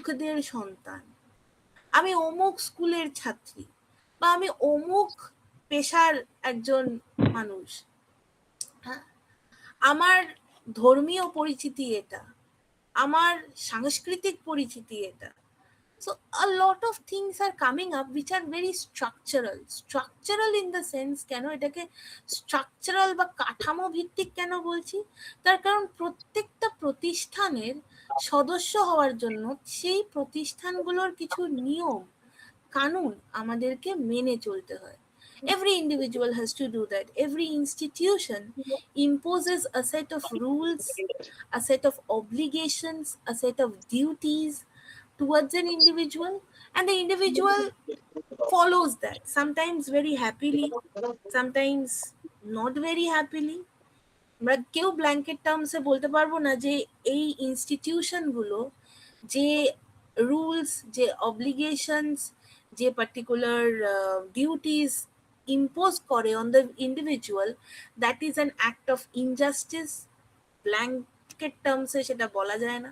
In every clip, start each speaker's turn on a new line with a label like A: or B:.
A: অমুকদের সন্তান, আমি অমুক স্কুলের ছাত্রী, বা আমি অমুক পেশার একজন মানুষ, হ্যাঁ, আমার ধর্মীয় পরিচিতি এটা, আমার সাংস্কৃতিক পরিচিতি এটা। So a lot of things are coming up which are very structural in the sense, কেন এটাকে স্ট্রাকচারাল বা কাঠামো ভিত্তিক কেন বলছি, তার কারণ প্রত্যেকটা প্রতিষ্ঠানের সদস্য হওয়ার জন্য সেই প্রতিষ্ঠানগুলোর কিছু নিয়ম কানুন আমাদেরকে মেনে চলতে হয়। Every individual has to do that. Every institution imposes a set of rules, a set of obligations, a set of duties towards an individual, and the individual follows that, sometimes very happily, sometimes not very happily. আমরা কেউ blanket টার্মসে বলতে পারবো না যে এই ইনস্টিটিউশনগুলো যে rules, যে obligations, যে পার্টিকুলার ডিউটিস ইম্পোজ করে on the individual, that is an act of injustice. Blanket টার্মসে সেটা বলা যায় না।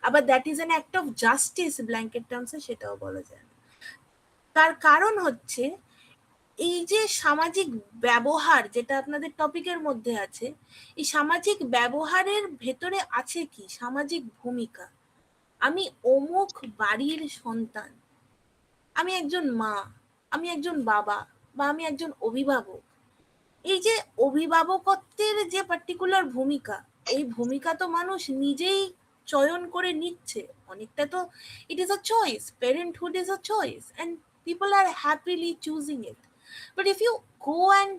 A: আবার that is an act of justice, blanket টার্মসে সেটাও বলা যায় না। তার কারণ হচ্ছে এই যে সামাজিক ব্যবহার, যেটা আপনাদের টপিকের মধ্যে আছে, এই সামাজিক ব্যবহারের ভেতরে আছে কি সামাজিক ভূমিকা। আমি অমুক বাড়ির সন্তান, আমি একজন মা, আমি একজন বাবা, বা আমি একজন অভিভাবক। এই যে অভিভাবকত্বের যে পার্টিকুলার ভূমিকা, এই ভূমিকা তো মানুষ নিজেই চয়ন করে নিচ্ছে অনেকটা। তো it is a choice, parenthood is a choice, and people are happily choosing it. But if you go and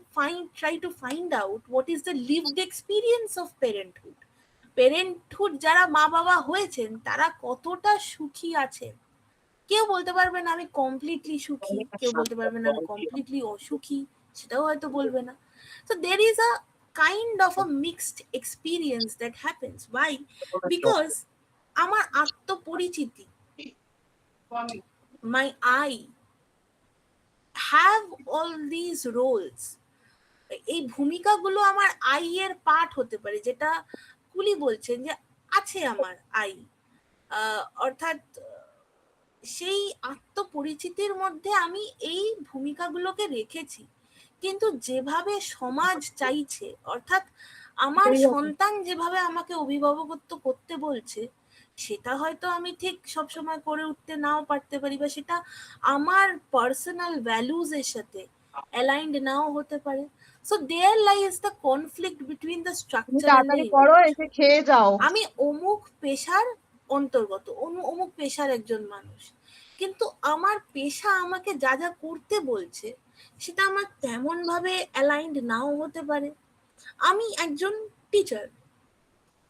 A: try to find out what is the lived experience of parenthood, যারা মা বাবা হয়েছেন তারা কতটা সুখী আছেন। কেউ বলতে পারবে না আমি কমপ্লিটলি সুখী, কেউ বলতে পারবে না আমি কমপ্লিটলি অসুখী, সেটাও হয়তো বলবে না। So there is a kind of a mixed experience that happens. Why? Because আমার আত্মপরিচিতি, my I have all these roles, এই ভূমিকাগুলো আমার আই এর পার্ট হতে পারে, যেটা কুলি বলছেন যে আছে আমার আই, অর্থাৎ সেই আত্মপরিচিতির মধ্যে আমি এই ভূমিকাগুলোকে রেখেছি। কিন্তু যেভাবে সমাজ চাইছে, অর্থাৎ আমার সন্তান যেভাবে আমাকে অভিভাবকত্ব করতে বলছে, সেটা হয়তো আমি ঠিক সবসময় করে উঠতে নাও পারতে পারি, বা সেটা আমার পার্সোনাল ভ্যালুজ এর সাথে অ্যালাইন্ড নাও হতে পারে। So there lies the conflict between the structure and the individual. আমি অমুক পেশার অন্তর্গত, অমুক পেশার একজন মানুষ, কিন্তু আমার পেশা আমাকে যা যা করতে বলছে সেটা আমার তেমন ভাবে অ্যালাইন্ড নাও হতে পারে। আমি একজন টিচার,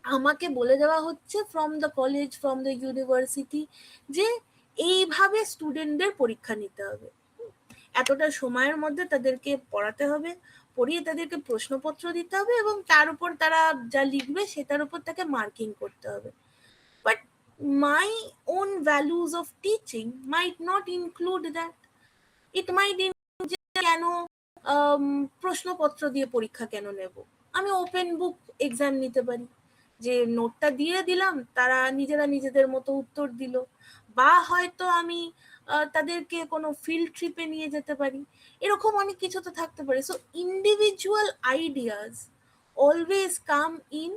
A: আমাকে বলে দেওয়া হচ্ছে from the college, from the university, যে এইভাবে স্টুডেন্টদের পরীক্ষা নিতে হবে, এতটা সময়ের মধ্যে তাদেরকে পড়াতে হবে, পড়িয়ে তাদেরকে প্রশ্নপত্র দিতে হবে, এবং তার উপর তারা যা লিখবে সেটার উপর তাকে মার্কিং করতে হবে। But my own values of teaching might not include that. It might include কেন প্রশ্নপত্র দিয়ে পরীক্ষা কেন নেব, আমি ওপেন বুক এক্সাম নিতে পারি, যে নোটটা দিয়ে দিলাম, তারা নিজেরা নিজেদের মতো উত্তর দিল, বা হয়তো আমি তাদেরকে কোনো ফিল্ড ট্রিপে নিয়ে যেতে পারি, এরকম অনেক কিছু তো থাকতে পারে। So individual ideas always come in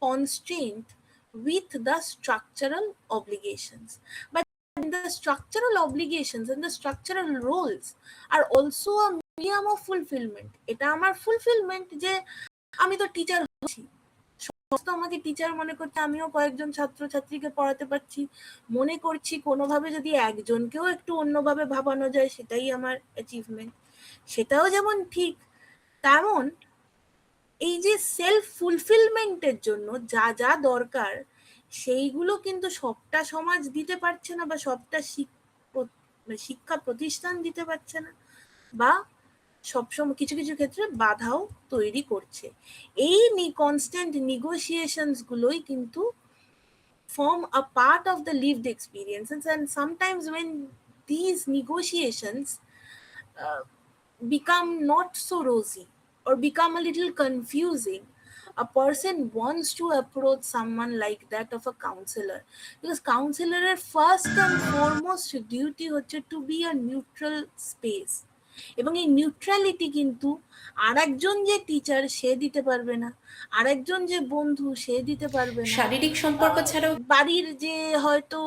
A: constraint with the structural obligations. But the structural obligations and the structural roles are also a medium of fulfillment. এটা আমার fulfillment যে আমি তো টিচার হচ্ছি, সমস্ত আমাকে টিচার মনে করছে, আমিও কয়েকজন ছাত্রছাত্রীকে পড়াতে পারছি, মনে করছি কোনোভাবে যদি একজনকেও একটু অন্যভাবে ভাবানো যায় সেটাই আমার অ্যাচিভমেন্ট। সেটাও যেমন ঠিক, তেমন এই যে সেলফ ফুলফিলমেন্টের জন্য যা যা দরকার সেইগুলো কিন্তু সবটা সমাজ দিতে পারছে না, বা সবটা শিক্ষা প্রতিষ্ঠান দিতে পারছে না, বা সবসময় কিছু কিছু ক্ষেত্রে বাধাও তৈরি করছে। এই কনস্ট্যান্ট নেগোসিয়েশনস গুলোই কিন্তু form a part of the lived experiences, and sometimes when these negotiations become not so rosy or become a little confusing, a person wants to approach someone like that of a counselor, because counselor first and foremost duty হচ্ছে to be a neutral space, এবং এই neutrality কিন্তু আরেকজন যে teacher সে দিতে পারবে না, আরেকজন যে বন্ধু সে দিতে পারবে না,
B: শারীরিক সম্পর্ক ছাড়াও
A: বাড়ির যে হয়তো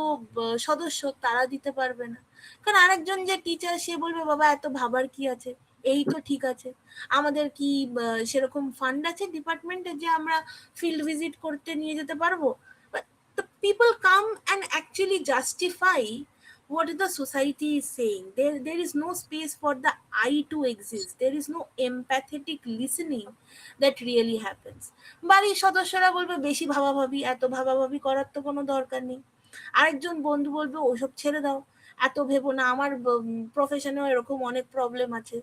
A: সদস্য তারা দিতে পারবে না। কারণ আরেকজন যে টিচার সে বলবে বাবা এত ভাবার কি আছে, এই তো ঠিক আছে। আমাদের কি সেরকম ফান্ড আছে ডিপার্টমেন্টে যে আমরা ফিল্ড ভিজিট করতে নিয়ে যেতে পারবো? The people come and actually justify what the society is saying. There is no space for the I to exist. There is no empathetic listening that really happens. বাড়ির সদস্যরা বলবে বেশি ভাবাভাবি, এত ভাবাভাবি করার তো কোনো দরকার নেই। আরেকজন বন্ধু বলবে ওসব ছেড়ে দাও, এত ভেবো না, আমার প্রফেশনেও এরকম অনেক প্রবলেম আছে।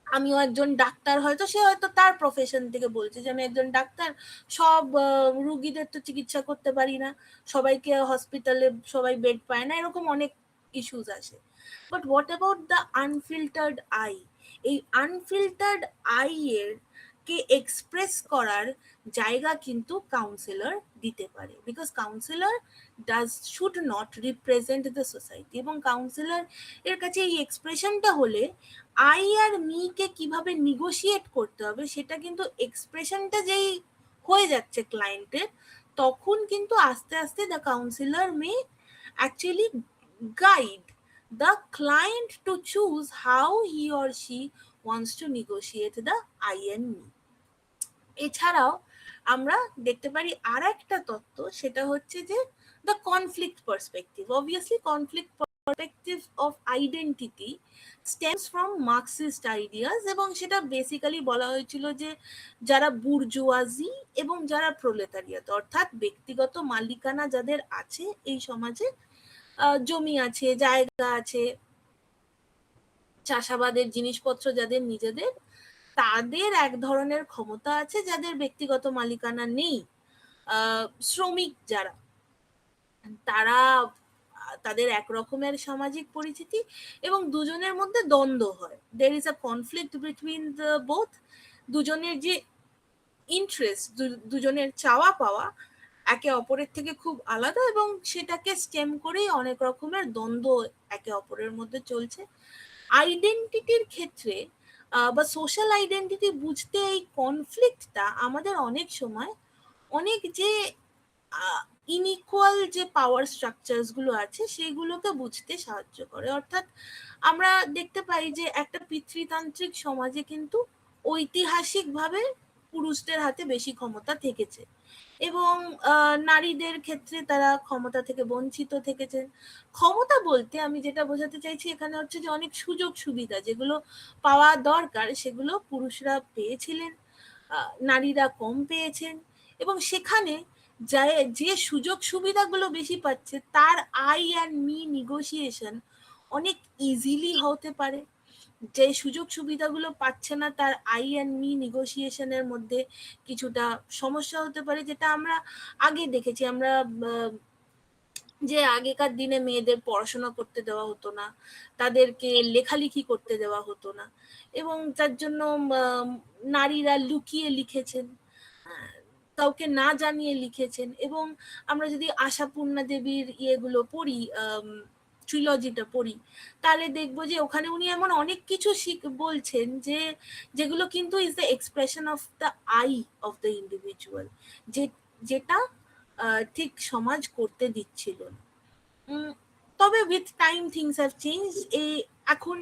A: আমিও একজন ডাক্তার, হয়তো সে হয়তো তার প্রফেশন থেকে বলছে যে আমি একজন ডাক্তার, সব রুগীদের তো চিকিৎসা করতে পারি না, সবাইকে হসপিটালে সবাই বেড পায় না, এরকম অনেক ইস্যুস আসে। But what about the unfiltered I? এই আনফিল্টার্ড আই এর কে এক্সপ্রেস করার জায়গা কিন্তু কাউন্সিলর দিতে পারে, because councillor should not represent the society, এবং কাউন্সিলর এর কাছে এই এক্সপ্রেশনটা হলে আই আর মি কে কিভাবে নিগোশিয়েট করতে হবে সেটা কিন্তু এক্সপ্রেশনটা যেই হয়ে যাচ্ছে ক্লায়েন্টের, তখন কিন্তু আস্তে আস্তে the councillor May actually guide the client to choose how he or she wants to negotiate the I and me. এছাড়াও আমরা দেখতে পারি আর একটা তত্ত্ব, সেটা হচ্ছে যে the conflict perspective. Obviously conflict perspective of identity stems from Marxist ideas, এবং সেটা বেসিক্যালি বলা হয়েছিল যে যারা বুর্জুয়াজি এবং যারা প্রোলেতারিয়াত, অর্থাৎ ব্যক্তিগত মালিকানা যাদের আছে এই সমাজে, জমি আছে, জায়গা আছে, চাষাবাদের জিনিসপত্র যাদের নিজেদের, তাদের এক ধরনের ক্ষমতা আছে, যাদের ব্যক্তিগত মালিকানা নেই, শ্রমিক যারা, তারা তাদের এক রকমের সামাজিক পরিচিতি, এবং দুজনের মধ্যে দ্বন্দ্ব হয়। There is a conflict between the both. দুজনের যে ইন্টারেস্ট, দুজনের চাওয়া পাওয়া একে অপরের থেকে খুব আলাদা, এবং সেটাকে স্টেম করেই অনেক রকমের দ্বন্দ্ব একে অপরের মধ্যে চলছে। আইডেন্টিটির ক্ষেত্রে বা সোশ্যাল আইডেন্টিটি বুঝতে এই কনফ্লিক্টটা আমাদের অনেক সময় অনেক যে ইনইকুয়াল যে পাওয়ার স্ট্রাকচারস গুলো আছে সেগুলোকে বুঝতে সাহায্য করে। অর্থাৎ আমরা দেখতে পাই যে একটা পিতৃতান্ত্রিক সমাজে কিন্তু ঐতিহাসিকভাবে পুরুষদের হাতে বেশি ক্ষমতা থেকেছে, এবং নারীদের ক্ষেত্রে তারা ক্ষমতা থেকে বঞ্চিত থেকেছেন। ক্ষমতা বলতে আমি যেটা বোঝাতে চাইছি এখানে হচ্ছে যে অনেক সুযোগ সুবিধা যেগুলো পাওয়া দরকার সেগুলো পুরুষরা পেয়েছিলেন, নারীরা কম পেয়েছেন, এবং সেখানে যে সুযোগ সুবিধাগুলো বেশি পাচ্ছে তার আই অ্যান্ড মি নিগোসিয়েশন অনেক ইজিলি হতে পারে। যে সুযোগ সুবিধাগুলো পাচ্ছে না তার আই অ্যান্ড মি নিগোসিয়েশনের মধ্যে কিছুটা সমস্যা হতে পারে, যেটা আমরা আগে দেখেছি। আমরা যে আগেকার দিনে মেয়েদের পড়াশোনা করতে দেওয়া হতো না, তাদেরকে লেখালেখি করতে দেওয়া হতো না, এবং তার জন্য নারীরা লুকিয়ে লিখেছেন, কাউকে না জানিয়ে লিখেছেন। এবং আমরা যদি আশাপূর্ণা দেবীর ইয়েগুলো পড়ি, ট্রিলজিটা পড়ি, তাহলে দেখবো যে ওখানে উনি এমন অনেক কিছু বলছেন যে যেগুলো কিন্তু is the expression of the I of the individual, যেটা ঠিক সমাজ করতে দিচ্ছিল না। তবে with time things have change. এখন